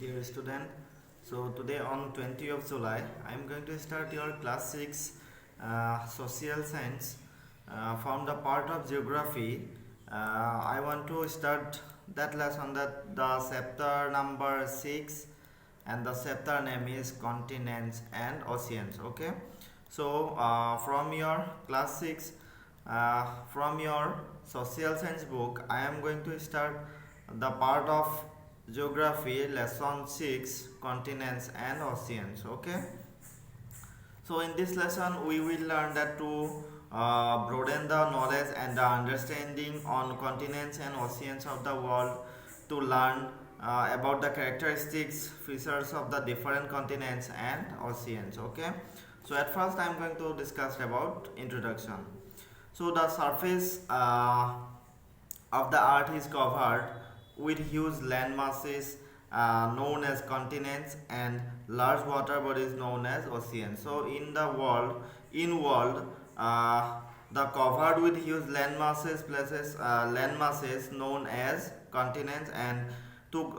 dear student. So today on 20th of July, I am going to start your class 6 social science from the part of geography. I want to start that lesson, that the chapter number 6, and the chapter name is continents and oceans. Okay, so from your class 6, from your social science book, I am going to start the part of geography lesson 6, continents and oceans. Okay, so in this lesson we will learn that to broaden the knowledge and the understanding on continents and oceans of the world, to learn about the characteristics features of the different continents and oceans. Okay, so at first I am going to discuss about introduction. So the surface of the earth is covered with huge land masses known as continents and large water bodies known as oceans. So in the world, the covered with huge land masses places land masses known as continents, and to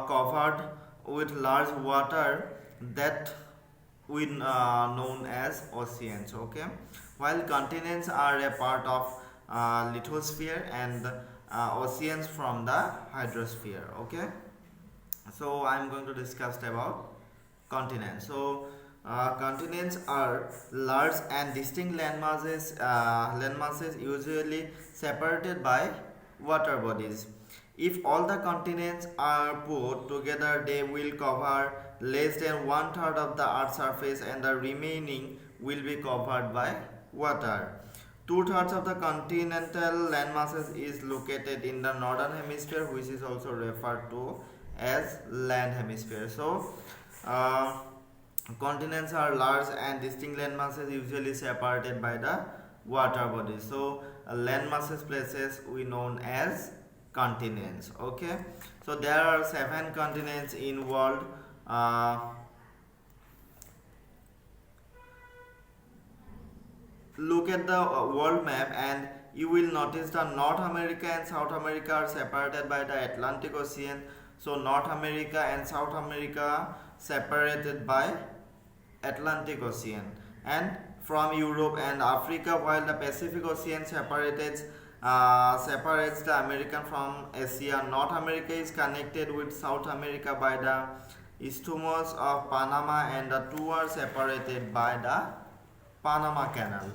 covered with large water that we known as oceans. Okay, while continents are a part of lithosphere and oceans from the hydrosphere. Okay, so I am going to discuss about continents. So continents are large and distinct land masses usually separated by water bodies. If all the continents are put together, they will cover less than one third of the earth's surface, and the remaining will be covered by water. Two-thirds of the continental landmasses is located in the northern hemisphere, which is also referred to as land hemisphere. So continents are large and distinct landmasses usually separated by the water bodies. So landmasses places we known as continents. Okay, so there are 7 continents in world. Look at the world map and you will notice the North America and South America are separated by the Atlantic Ocean. So North America and South America separated by Atlantic Ocean, and from Europe and Africa, while the Pacific Ocean separates the American from Asia. North America is connected with South America by the Isthmus of Panama, and the two are separated by the Panama Canal.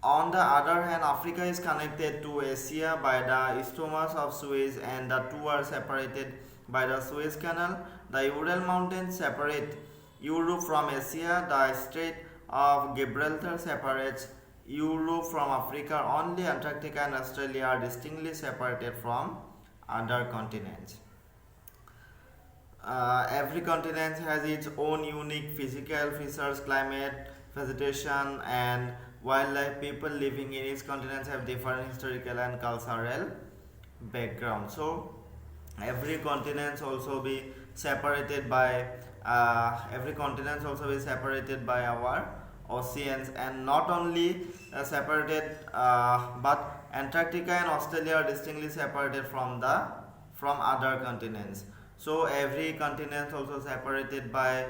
On the other hand, Africa is connected to Asia by the Isthmus of Suez, and the two are separated by the Suez Canal. The Ural Mountains separate Europe from Asia. The Strait of Gibraltar separates Europe from Africa. Only Antarctica and Australia are distinctly separated from other continents. Every continent has its own unique physical features, climate, vegetation, and wildlife. People living in each continent have different historical and cultural background. So every continent also be separated by our oceans, and not only separated, but Antarctica and Australia are distinctly separated from other continents. So every continent also separated by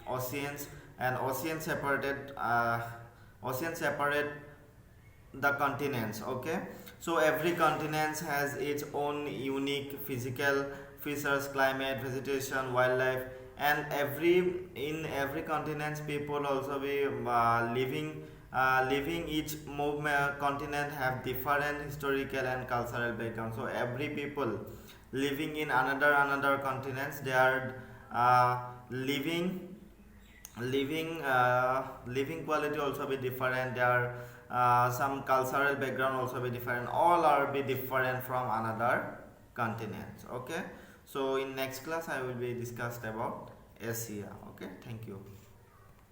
oceans, and oceans separate the continents. Okay, so every continent has its own unique physical features, climate, vegetation, wildlife, and in every continent people also be living each continent have different historical and cultural background. So every people living in another continents, they are living quality also be different. There are some cultural background also be different. All are be different from another continents. Okay, so in next class I will be discussed about Asia. Okay, thank you.